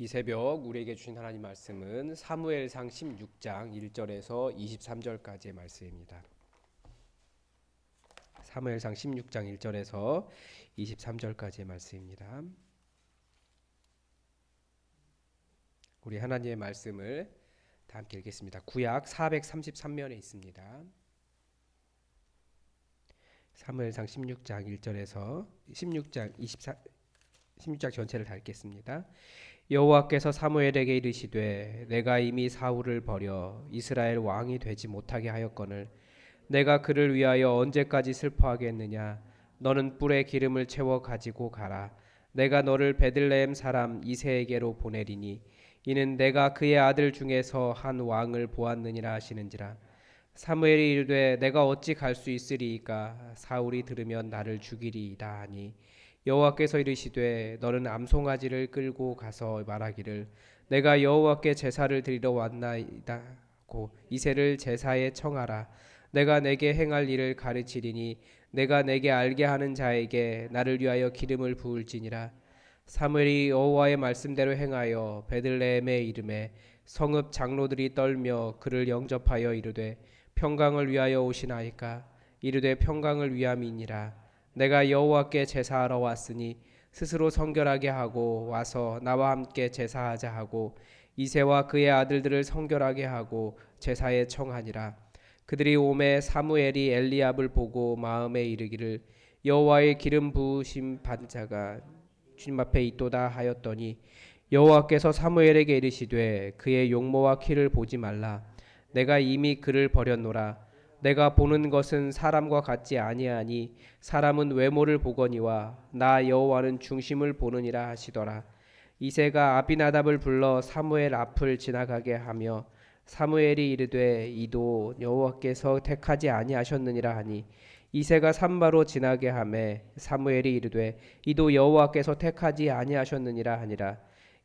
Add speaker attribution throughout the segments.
Speaker 1: 이 새벽 우리에게 주신 하나님 말씀은 사무엘상 16장 1절에서 23절까지의 말씀입니다. 사무엘상 16장 1절에서 23절까지의 말씀입니다. 우리 하나님의 말씀을 다 함께 읽겠습니다. 구약 433면에 있습니다. 사무엘상 16장 1절에서 16장 전체를 다 읽겠습니다. 여호와께서 사무엘에게 이르시되 내가 이미 사울을 버려 이스라엘 왕이 되지 못하게 하였거늘 내가 그를 위하여 언제까지 슬퍼하겠느냐. 너는 뿔에 기름을 채워 가지고 가라. 내가 너를 베들레헴 사람 이새에게로 보내리니 이는 내가 그의 아들 중에서 한 왕을 보았느니라 하시는지라. 사무엘이 이르되 내가 어찌 갈 수 있으리이까. 사울이 들으면 나를 죽이리이다 하니 여호와께서 이르시되 너는 암송아지를 끌고 가서 말하기를 내가 여호와께 제사를 드리러 왔나이다고 이새를 제사에 청하라. 내가 내게 행할 일을 가르치리니 내가 내게 알게 하는 자에게 나를 위하여 기름을 부을지니라. 사무엘이 여호와의 말씀대로 행하여 베들레헴에 이르매 성읍 장로들이 떨며 그를 영접하여 이르되 평강을 위하여 오시나이까. 이르되 평강을 위함이니라. 내가 여호와께 제사하러 왔으니 스스로 성결하게 하고 와서 나와 함께 제사하자 하고 이새와 그의 아들들을 성결하게 하고 제사에 청하니라. 그들이 오매 사무엘이 엘리압을 보고 마음에 이르기를 여호와의 기름 부으심 받은 자가 주님 앞에 있도다 하였더니 여호와께서 사무엘에게 이르시되 그의 용모와 키를 보지 말라. 내가 이미 그를 버렸노라. 내가 보는 것은 사람과 같지 아니하니 사람은 외모를 보거니와 나 여호와는 중심을 보느니라 하시더라. 이새가 아비나답을 불러 사무엘 앞을 지나가게 하며 사무엘이 이르되 이도 여호와께서 택하지 아니하셨느니라 하니 이새가 산바로 지나게 하매 사무엘이 이르되 이도 여호와께서 택하지 아니하셨느니라 하니라.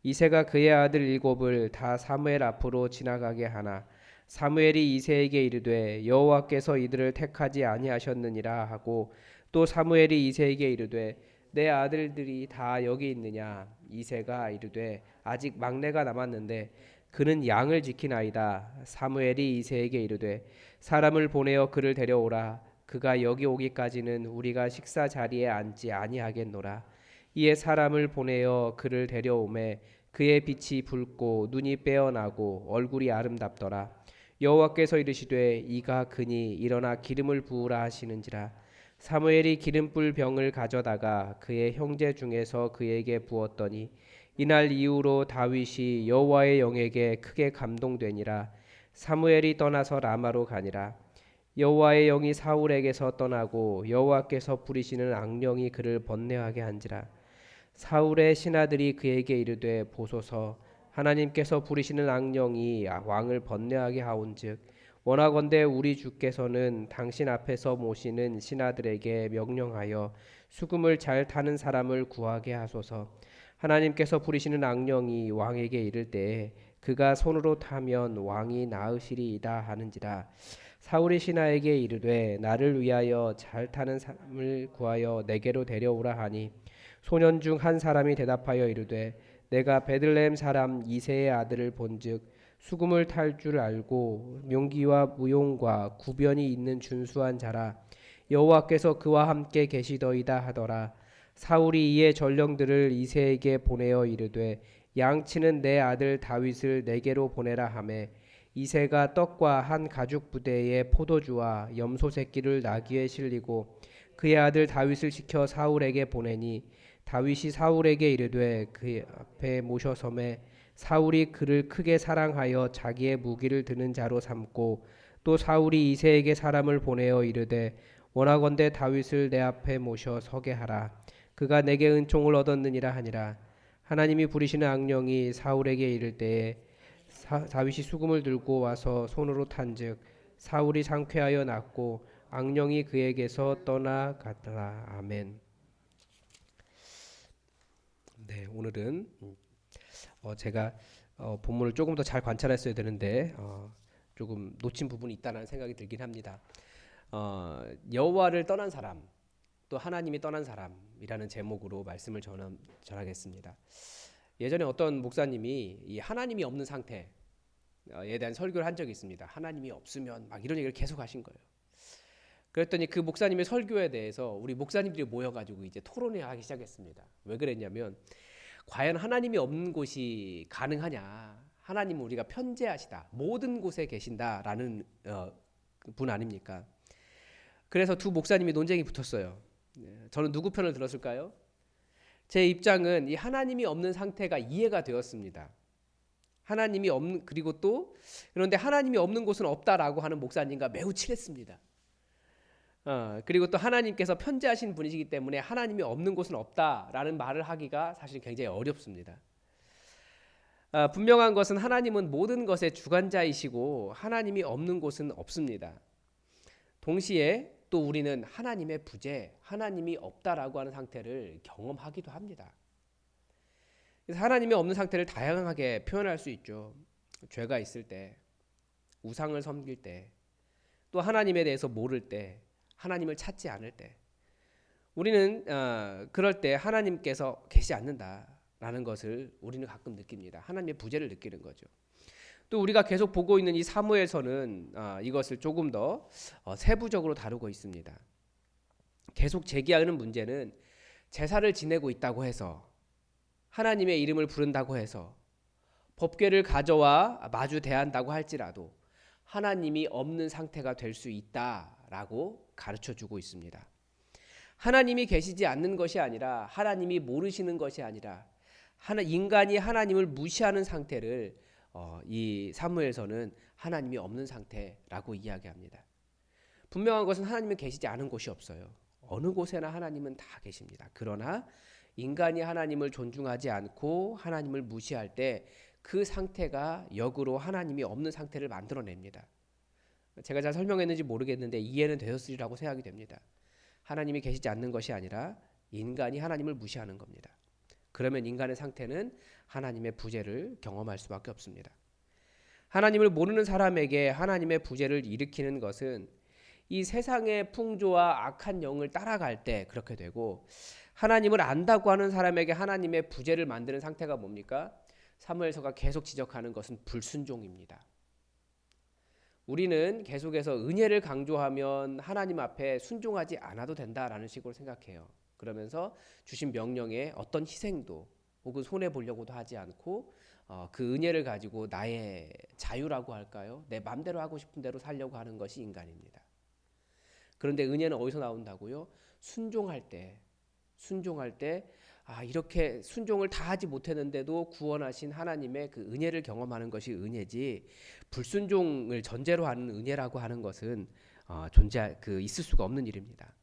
Speaker 1: 이새가 그의 아들 일곱을 다 사무엘 앞으로 지나가게 하나 사무엘이 이새에게 이르되 여호와께서 이들을 택하지 아니하셨느니라 하고 또 사무엘이 이새에게 이르되 내 아들들이 다 여기 있느냐. 이새가 이르되 아직 막내가 남았는데 그는 양을 지키나이다. 사무엘이 이새에게 이르되 사람을 보내어 그를 데려오라. 그가 여기 오기까지는 우리가 식사 자리에 앉지 아니하겠노라. 이에 사람을 보내어 그를 데려오매 그의 빛이 붉고 눈이 빼어나고 얼굴이 아름답더라. 여호와께서 이르시되 이가 그니 일어나 기름을 부으라 하시는지라. 사무엘이 기름불 병을 가져다가 그의 형제 중에서 그에게 부었더니 이날 이후로 다윗이 여호와의 영에게 크게 감동되니라. 사무엘이 떠나서 라마로 가니라. 여호와의 영이 사울에게서 떠나고 여호와께서 부리시는 악령이 그를 번뇌하게 한지라. 사울의 신하들이 그에게 이르되 보소서 하나님께서 부리시는 악령이 왕을 번뇌하게 하온즉 원하건대 우리 주께서는 당신 앞에서 모시는 신하들에게 명령하여 수금을 잘 타는 사람을 구하게 하소서. 하나님께서 부리시는 악령이 왕에게 이를 때에 그가 손으로 타면 왕이 나으시리이다 하는지라. 사울이 신하에게 이르되 나를 위하여 잘 타는 사람을 구하여 내게로 데려오라 하니 소년 중 한 사람이 대답하여 이르되 내가 베들레헴 사람 이새의 아들을 본즉 수금을 탈 줄 알고 용기와 무용과 구변이 있는 준수한 자라. 여호와께서 그와 함께 계시더이다 하더라. 사울이 이에 전령들을 이새에게 보내어 이르되 양치는 내 아들 다윗을 내게로 보내라 하매 이새가 떡과 한 가죽 부대에 포도주와 염소 새끼를 나귀에 실리고 그의 아들 다윗을 시켜 사울에게 보내니 다윗이 사울에게 이르되 그 앞에 모셔섬에 사울이 그를 크게 사랑하여 자기의 무기를 드는 자로 삼고 또 사울이 이새에게 사람을 보내어 이르되 원하건대 다윗을 내 앞에 모셔 서게 하라. 그가 내게 은총을 얻었느니라 하니라. 하나님이 부리시는 악령이 사울에게 이를 때에 다윗이 수금을 들고 와서 손으로 탄즉 사울이 상쾌하여 낫고 악령이 그에게서 떠나갔더라. 아멘. 네, 오늘은 제가 본문을 조금 더 잘 관찰했어야 되는데 조금 놓친 부분이 있다는 생각이 들긴 합니다. 여호와를 떠난 사람, 또 하나님이 떠난 사람이라는 제목으로 말씀을 전하겠습니다. 예전에 어떤 목사님이 이 하나님이 없는 상태에 대한 설교를 한 적이 있습니다. 하나님이 없으면 막 이런 얘기를 계속 하신 거예요. 그랬더니 그 목사님의 설교에 대해서 우리 목사님들이 모여가지고 이제 토론을 하기 시작했습니다. 왜 그랬냐면 과연 하나님이 없는 곳이 가능하냐? 하나님은 우리가 편재하시다. 모든 곳에 계신다라는 분 아닙니까? 그래서 두 목사님이 논쟁이 붙었어요. 저는 누구 편을 들었을까요? 제 입장은 이 하나님이 없는 상태가 이해가 되었습니다. 하나님이 없는 그리고 또 그런데 하나님이 없는 곳은 없다라고 하는 목사님과 매우 친했습니다. 그리고 또 하나님께서 편재하신 분이시기 때문에 하나님이 없는 곳은 없다라는 말을 하기가 사실 굉장히 어렵습니다. 분명한 것은 하나님은 모든 것의 주관자이시고 하나님이 없는 곳은 없습니다. 동시에 또 우리는 하나님의 부재, 하나님이 없다라고 하는 상태를 경험하기도 합니다. 그래서 하나님이 없는 상태를 다양하게 표현할 수 있죠. 죄가 있을 때, 우상을 섬길 때, 또 하나님에 대해서 모를 때, 하나님을 찾지 않을 때, 우리는 그럴 때 하나님께서 계시지 않는다라는 것을 우리는 가끔 느낍니다. 하나님의 부재를 느끼는 거죠. 또 우리가 계속 보고 있는 이 사무엘서는 이것을 조금 더 세부적으로 다루고 있습니다. 계속 제기하는 문제는 제사를 지내고 있다고 해서 하나님의 이름을 부른다고 해서 법궤를 가져와 마주 대한다고 할지라도 하나님이 없는 상태가 될 수 있다라고 가르쳐주고 있습니다. 하나님이 계시지 않는 것이 아니라 하나님이 모르시는 것이 아니라 인간이 하나님을 무시하는 상태를 이 사무엘서는 하나님이 없는 상태라고 이야기합니다. 분명한 것은 하나님은 계시지 않은 곳이 없어요. 어느 곳에나 하나님은 다 계십니다. 그러나 인간이 하나님을 존중하지 않고 하나님을 무시할 때 그 상태가 역으로 하나님이 없는 상태를 만들어냅니다. 제가 잘 설명했는지 모르겠는데 이해는 되었으리라고 생각이 됩니다. 하나님이 계시지 않는 것이 아니라 인간이 하나님을 무시하는 겁니다. 그러면 인간의 상태는 하나님의 부재를 경험할 수밖에 없습니다. 하나님을 모르는 사람에게 하나님의 부재를 일으키는 것은 이 세상의 풍조와 악한 영을 따라갈 때 그렇게 되고, 하나님을 안다고 하는 사람에게 하나님의 부재를 만드는 상태가 뭡니까? 사무엘서가 계속 지적하는 것은 불순종입니다. 우리는 계속해서 은혜를 강조하면 하나님 앞에 순종하지 않아도 된다라는 식으로 생각해요. 그러면서 주신 명령에 어떤 희생도 혹은 손해 보려고도 하지 않고 그 은혜를 가지고 나의 자유라고 할까요? 내 마음대로 하고 싶은 대로 살려고 하는 것이 인간입니다. 그런데 은혜는 어디서 나온다고요? 순종할 때 이렇게 순종을 다 하지 못했는데도 구원하신 하나님의 그 은혜를 경험하는 것이 은혜지, 불순종을 전제로 하는 은혜라고 하는 것은 있을 수가 없는 일입니다.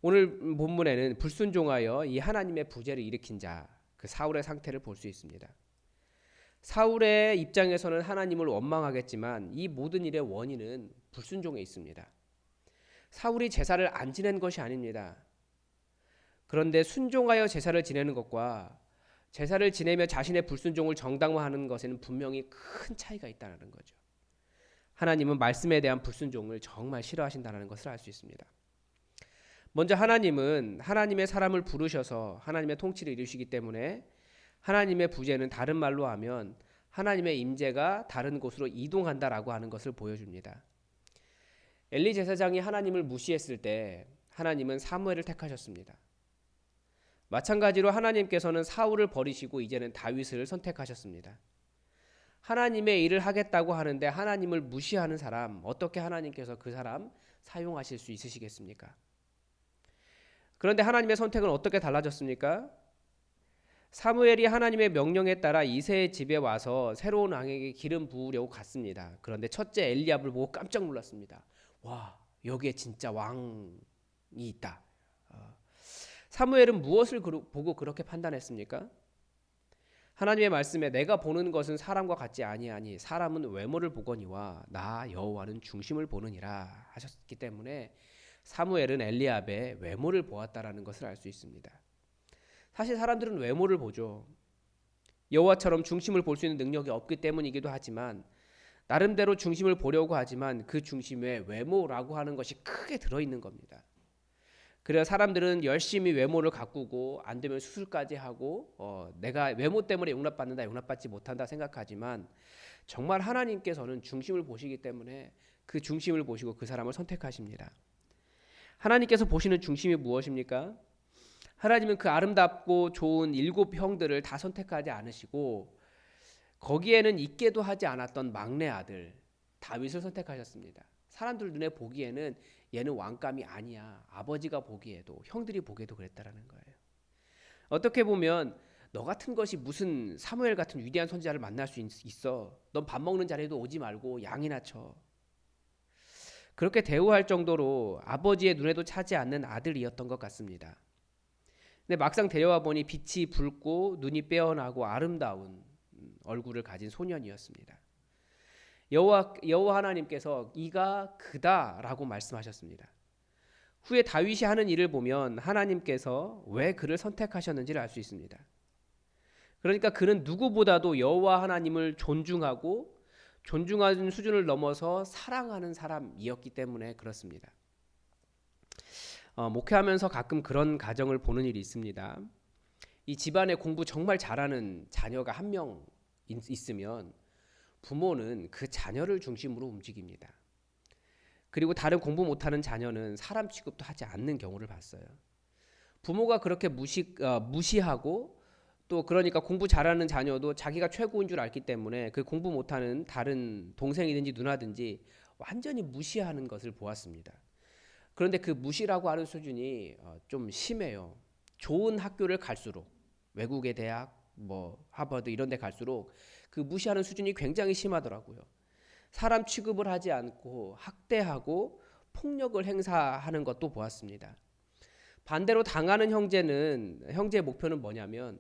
Speaker 1: 오늘 본문에는 불순종하여 이 하나님의 부재를 일으킨 자, 그 사울의 상태를 볼 수 있습니다. 사울의 입장에서는 하나님을 원망하겠지만 이 모든 일의 원인은 불순종에 있습니다. 사울이 제사를 안 지낸 것이 아닙니다. 그런데 순종하여 제사를 지내는 것과 제사를 지내며 자신의 불순종을 정당화하는 것에는 분명히 큰 차이가 있다는 거죠. 하나님은 말씀에 대한 불순종을 정말 싫어하신다는 것을 알 수 있습니다. 먼저 하나님은 하나님의 사람을 부르셔서 하나님의 통치를 이루시기 때문에 하나님의 부재는 다른 말로 하면 하나님의 임재가 다른 곳으로 이동한다라고 하는 것을 보여줍니다. 엘리 제사장이 하나님을 무시했을 때 하나님은 사무엘을 택하셨습니다. 마찬가지로 하나님께서는 사울을 버리시고 이제는 다윗을 선택하셨습니다. 하나님의 일을 하겠다고 하는데 하나님을 무시하는 사람, 어떻게 하나님께서 그 사람 사용하실 수 있으시겠습니까? 그런데 하나님의 선택은 어떻게 달라졌습니까? 사무엘이 하나님의 명령에 따라 이새의 집에 와서 새로운 왕에게 기름 부으려고 갔습니다. 그런데 첫째 엘리압을 보고 깜짝 놀랐습니다. 와, 여기에 진짜 왕이 있다. 사무엘은 무엇을 보고 그렇게 판단했습니까? 하나님의 말씀에 내가 보는 것은 사람과 같지 아니하니 사람은 외모를 보거니와 나 여호와는 중심을 보느니라 하셨기 때문에 사무엘은 엘리압의 외모를 보았다라는 것을 알 수 있습니다. 사실 사람들은 외모를 보죠. 여호와처럼 중심을 볼 수 있는 능력이 없기 때문이기도 하지만 나름대로 중심을 보려고 하지만 그 중심에 외모라고 하는 것이 크게 들어있는 겁니다. 그래서 사람들은 열심히 외모를 가꾸고 안 되면 수술까지 하고 내가 외모 때문에 용납받는다, 용납받지 못한다 생각하지만 정말 하나님께서는 중심을 보시기 때문에 그 중심을 보시고 그 사람을 선택하십니다. 하나님께서 보시는 중심이 무엇입니까? 하나님은 그 아름답고 좋은 7형들을 다 선택하지 않으시고 거기에는 있게도 하지 않았던 막내 아들 다윗을 선택하셨습니다. 사람들 눈에 보기에는 얘는 왕감이 아니야. 아버지가 보기에도 형들이 보기에도 그랬다라는 거예요. 어떻게 보면 너 같은 것이 무슨 사무엘 같은 위대한 선지자를 만날 수 있어. 넌 밥 먹는 자리에도 오지 말고 양이나 쳐. 그렇게 대우할 정도로 아버지의 눈에도 차지 않는 아들이었던 것 같습니다. 근데 막상 데려와 보니 빛이 붉고 눈이 빼어나고 아름다운 얼굴을 가진 소년이었습니다. 여호와 하나님께서 이가 그다라고 말씀하셨습니다. 후에 다윗이 하는 일을 보면 하나님께서 왜 그를 선택하셨는지를 알 수 있습니다. 그러니까 그는 누구보다도 여호와 하나님을 존중하는 수준을 넘어서 사랑하는 사람이었기 때문에 그렇습니다. 목회하면서 가끔 그런 가정을 보는 일이 있습니다. 이 집안에 공부 정말 잘하는 자녀가 한 명 있으면 부모는 그 자녀를 중심으로 움직입니다. 그리고 다른 공부 못하는 자녀는 사람 취급도 하지 않는 경우를 봤어요. 부모가 그렇게 무시하고 또 그러니까 공부 잘하는 자녀도 자기가 최고인 줄 알기 때문에 그 공부 못하는 다른 동생이든지 누나든지 완전히 무시하는 것을 보았습니다. 그런데 그 무시라고 하는 수준이 좀 심해요. 좋은 학교를 갈수록 외국의 대학, 하버드 이런 데 갈수록 그 무시하는 수준이 굉장히 심하더라고요. 사람 취급을 하지 않고 학대하고 폭력을 행사하는 것도 보았습니다. 반대로 당하는 형제의 목표는 뭐냐면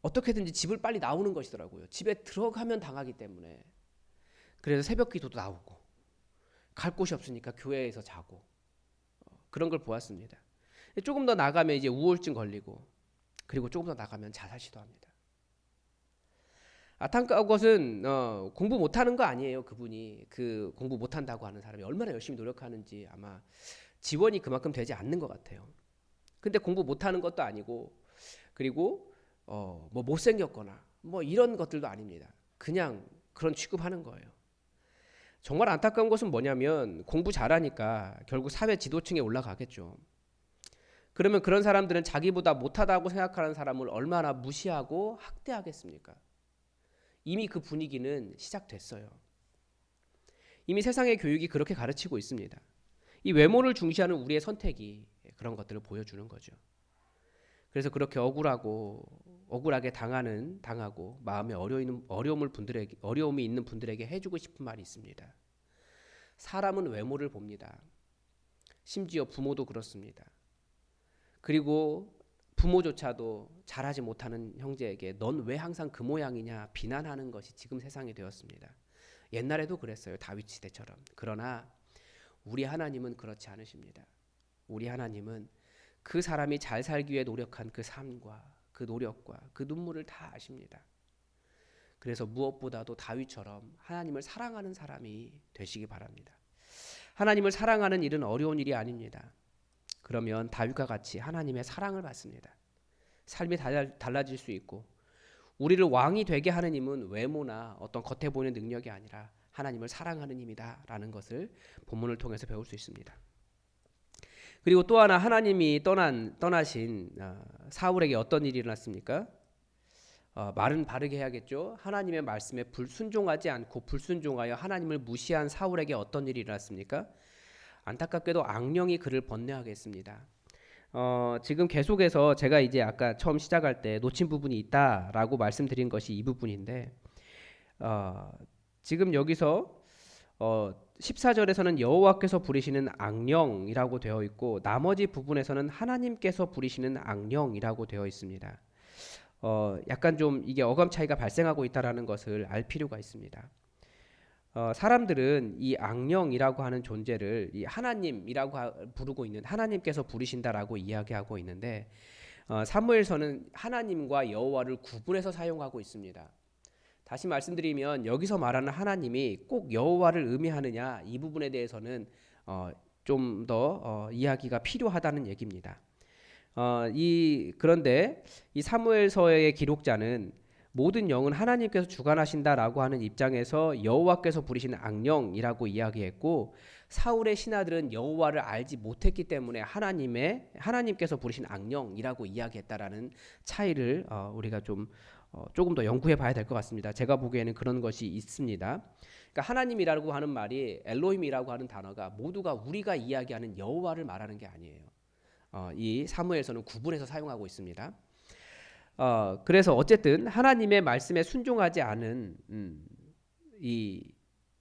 Speaker 1: 어떻게든지 집을 빨리 나오는 것이더라고요. 집에 들어가면 당하기 때문에. 그래서 새벽 기도도 나오고 갈 곳이 없으니까 교회에서 자고 그런 걸 보았습니다. 조금 더 나가면 이제 우울증 걸리고 그리고 조금 더 나가면 자살 시도합니다. 안타까운 것은 공부 못하는 거 아니에요. 그분이 그 공부 못한다고 하는 사람이 얼마나 열심히 노력하는지 아마 지원이 그만큼 되지 않는 것 같아요. 근데 공부 못하는 것도 아니고 그리고 못생겼거나 이런 것들도 아닙니다. 그냥 그런 취급하는 거예요. 정말 안타까운 것은 뭐냐면 공부 잘하니까 결국 사회 지도층에 올라가겠죠. 그러면 그런 사람들은 자기보다 못하다고 생각하는 사람을 얼마나 무시하고 학대하겠습니까? 이미 그 분위기는 시작됐어요. 이미 세상의 교육이 그렇게 가르치고 있습니다. 이 외모를 중시하는 우리의 선택이 그런 것들을 보여주는 거죠. 그래서 그렇게 억울하게 당하고 마음에 어려움이 있는 분들에게 해주고 싶은 말이 있습니다. 사람은 외모를 봅니다. 심지어 부모도 그렇습니다. 그리고 부모조차도 잘하지 못하는 형제에게 넌 왜 항상 그 모양이냐 비난하는 것이 지금 세상이 되었습니다. 옛날에도 그랬어요. 다윗 시대처럼. 그러나 우리 하나님은 그렇지 않으십니다. 우리 하나님은 그 사람이 잘 살기 위해 노력한 그 삶과 그 노력과 그 눈물을 다 아십니다. 그래서 무엇보다도 다윗처럼 하나님을 사랑하는 사람이 되시기 바랍니다. 하나님을 사랑하는 일은 어려운 일이 아닙니다. 그러면 다윗과 같이 하나님의 사랑을 받습니다. 삶이 달라질 수 있고 우리를 왕이 되게 하는 힘은 외모나 어떤 겉에 보이는 능력이 아니라 하나님을 사랑하는 힘이다라는 것을 본문을 통해서 배울 수 있습니다. 그리고 또 하나 하나님이 떠나신 사울에게 어떤 일이 일어났습니까? 말은 바르게 해야겠죠. 하나님의 말씀에 불순종하지 않고 불순종하여 하나님을 무시한 사울에게 어떤 일이 일어났습니까? 안타깝게도 악령이 그를 번뇌하게 했습니다. 지금 계속해서 제가 이제 아까 처음 시작할 때 놓친 부분이 있다라고 말씀드린 것이 이 부분인데 지금 여기서 14절에서는 여호와께서 부리시는 악령이라고 되어 있고 나머지 부분에서는 하나님께서 부리시는 악령이라고 되어 있습니다. 약간 좀 이게 어감 차이가 발생하고 있다라는 것을 알 필요가 있습니다. 사람들은 이 악령이라고 하는 존재를 이 하나님이라고 부르고 있는 하나님께서 부리신다라고 이야기하고 있는데 사무엘서는 하나님과 여호와를 구분해서 사용하고 있습니다. 다시 말씀드리면 여기서 말하는 하나님이 꼭 여호와를 의미하느냐 이 부분에 대해서는 좀 더 이야기가 필요하다는 얘기입니다. 그런데 이 사무엘서의 기록자는 모든 영은 하나님께서 주관하신다라고 하는 입장에서 여호와께서 부리시는 악령이라고 이야기했고, 사울의 신하들은 여호와를 알지 못했기 때문에 하나님께서 부리신 악령이라고 이야기했다라는 차이를 우리가 조금 더 연구해 봐야 될 것 같습니다. 제가 보기에는 그런 것이 있습니다. 그러니까 하나님이라고 하는 말이, 엘로힘이라고 하는 단어가 모두가 우리가 이야기하는 여호와를 말하는 게 아니에요. 이 사무엘서는 구분해서 사용하고 있습니다. 그래서 어쨌든 하나님의 말씀에 순종하지 않은 이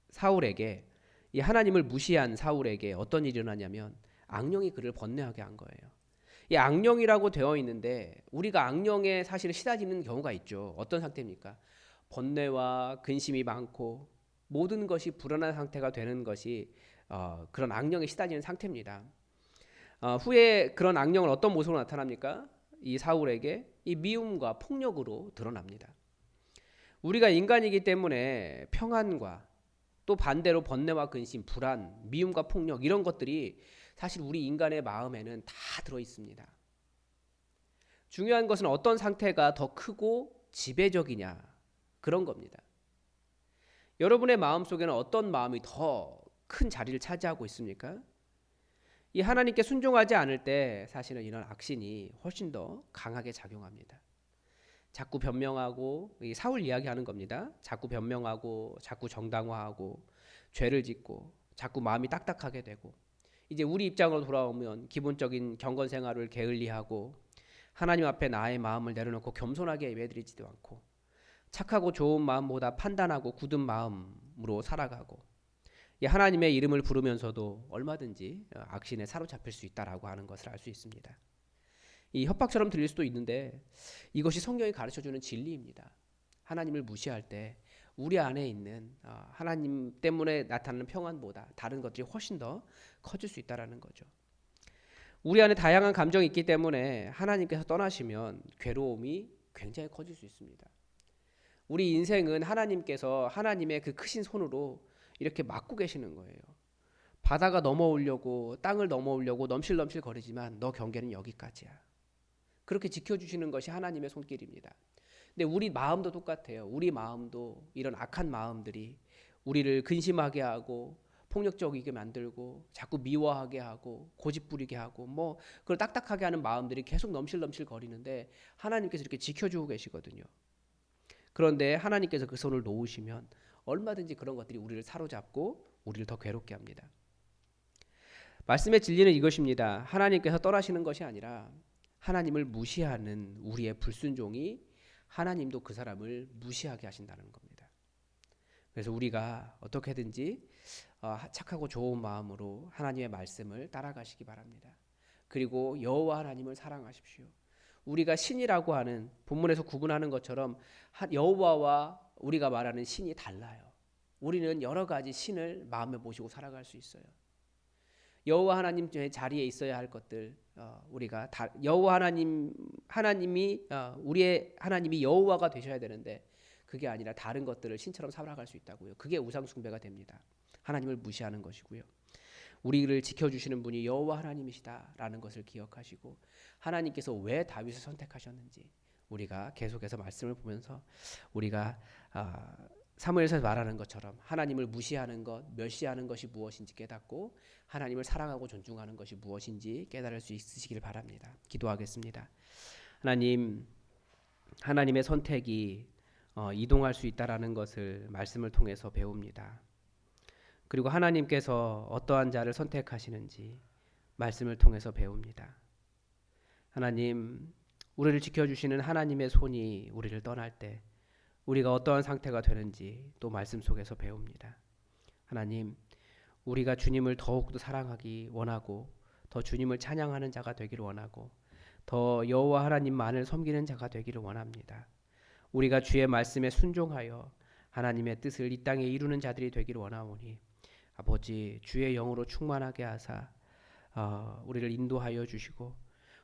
Speaker 1: 사울에게, 이 하나님을 무시한 사울에게 어떤 일이 일어나냐면 악령이 그를 번뇌하게 한 거예요. 이 악령이라고 되어 있는데 우리가 악령에 사실 시달리는 경우가 있죠. 어떤 상태입니까? 번뇌와 근심이 많고 모든 것이 불안한 상태가 되는 것이 그런 악령에 시달리는 상태입니다. 후에 그런 악령은 어떤 모습으로 나타납니까? 이 사울에게 이 미움과 폭력으로 드러납니다. 우리가 인간이기 때문에 평안과 또 반대로 번뇌와 근심, 불안, 미움과 폭력, 이런 것들이 사실 우리 인간의 마음에는 다 들어 있습니다. 중요한 것은 어떤 상태가 더 크고 지배적이냐, 그런 겁니다. 여러분의 마음속에는 어떤 마음이 더 큰 자리를 차지하고 있습니까? 이 하나님께 순종하지 않을 때 사실은 이런 악신이 훨씬 더 강하게 작용합니다. 자꾸 변명하고, 이 사울 이야기하는 겁니다. 자꾸 변명하고, 자꾸 정당화하고, 죄를 짓고, 자꾸 마음이 딱딱하게 되고, 이제 우리 입장으로 돌아오면 기본적인 경건 생활을 게을리하고, 하나님 앞에 나의 마음을 내려놓고 겸손하게 예배드리지도 않고, 착하고 좋은 마음보다 판단하고 굳은 마음으로 살아가고, 하나님의 이름을 부르면서도 얼마든지 악신에 사로잡힐 수 있다라고 하는 것을 알 수 있습니다. 이 협박처럼 들릴 수도 있는데 이것이 성경이 가르쳐주는 진리입니다. 하나님을 무시할 때 우리 안에 있는 하나님 때문에 나타나는 평안보다 다른 것들이 훨씬 더 커질 수 있다라는 거죠. 우리 안에 다양한 감정이 있기 때문에 하나님께서 떠나시면 괴로움이 굉장히 커질 수 있습니다. 우리 인생은 하나님께서 하나님의 그 크신 손으로 이렇게 막고 계시는 거예요. 바다가 넘어오려고, 땅을 넘어오려고 넘실넘실 거리지만 너 경계는 여기까지야. 그렇게 지켜주시는 것이 하나님의 손길입니다. 근데 우리 마음도 똑같아요. 우리 마음도 이런 악한 마음들이 우리를 근심하게 하고 폭력적이게 만들고 자꾸 미워하게 하고 고집부리게 하고 그걸 딱딱하게 하는 마음들이 계속 넘실넘실 거리는데 하나님께서 이렇게 지켜주고 계시거든요. 그런데 하나님께서 그 손을 놓으시면 얼마든지 그런 것들이 우리를 사로잡고 우리를 더 괴롭게 합니다. 말씀의 진리는 이것입니다. 하나님께서 떠나시는 것이 아니라 하나님을 무시하는 우리의 불순종이 하나님도 그 사람을 무시하게 하신다는 겁니다. 그래서 우리가 어떻게든지 착하고 좋은 마음으로 하나님의 말씀을 따라가시기 바랍니다. 그리고 여호와 하나님을 사랑하십시오. 우리가 신이라고 하는, 본문에서 구분하는 것처럼 여호와와 우리가 말하는 신이 달라요. 우리는 여러 가지 신을 마음에 모시고 살아갈 수 있어요. 여호와 하나님의 자리에 있어야 할 것들, 우리가 여호와 하나님이 우리의 하나님이 여호와가 되셔야 되는데 그게 아니라 다른 것들을 신처럼 살아갈 수 있다고요. 그게 우상 숭배가 됩니다. 하나님을 무시하는 것이고요. 우리를 지켜주시는 분이 여호와 하나님이시다라는 것을 기억하시고, 하나님께서 왜 다윗을 선택하셨는지 우리가 계속해서 말씀을 보면서 우리가 사무엘서에서 말하는 것처럼 하나님을 무시하는 것, 멸시하는 것이 무엇인지 깨닫고 하나님을 사랑하고 존중하는 것이 무엇인지 깨달을 수 있으시길 바랍니다. 기도하겠습니다. 하나님, 하나님의 선택이 이동할 수 있다라는 것을 말씀을 통해서 배웁니다. 그리고 하나님께서 어떠한 자를 선택하시는지 말씀을 통해서 배웁니다. 하나님, 우리를 지켜주시는 하나님의 손이 우리를 떠날 때 우리가 어떠한 상태가 되는지 또 말씀 속에서 배웁니다. 하나님, 우리가 주님을 더욱더 사랑하기 원하고 더 주님을 찬양하는 자가 되기를 원하고 더 여호와 하나님만을 섬기는 자가 되기를 원합니다. 우리가 주의 말씀에 순종하여 하나님의 뜻을 이 땅에 이루는 자들이 되기를 원하오니 아버지, 주의 영으로 충만하게 하사 우리를 인도하여 주시고,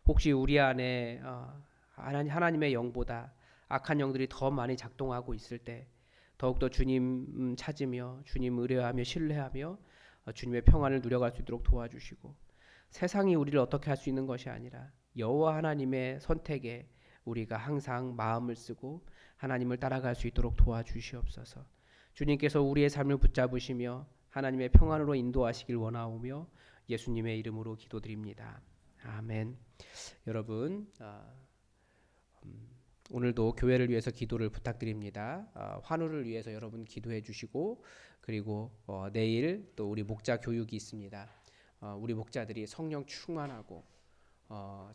Speaker 1: 혹시 우리 안에 하나님의 영보다 악한 영들이 더 많이 작동하고 있을 때 더욱더 주님 찾으며 주님 의뢰하며 신뢰하며 주님의 평안을 누려갈 수 있도록 도와주시고 세상이 우리를 어떻게 할 수 있는 것이 아니라 여호와 하나님의 선택에 우리가 항상 마음을 쓰고 하나님을 따라갈 수 있도록 도와주시옵소서. 주님께서 우리의 삶을 붙잡으시며 하나님의 평안으로 인도하시길 원하오며 예수님의 이름으로 기도드립니다. 아멘. 여러분 오늘도 교회를 위해서 기도를 부탁드립니다. 환우를 위해서 여러분 기도해 주시고 그리고 내일 또 우리 목자 교육이 있습니다. 우리 목자들이 성령 충만하고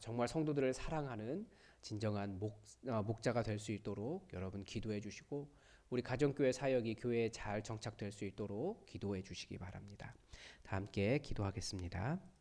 Speaker 1: 정말 성도들을 사랑하는 진정한 목자가 될 수 있도록 여러분 기도해 주시고 우리 가정교회 사역이 교회에 잘 정착될 수 있도록 기도해 주시기 바랍니다. 다 함께 기도하겠습니다.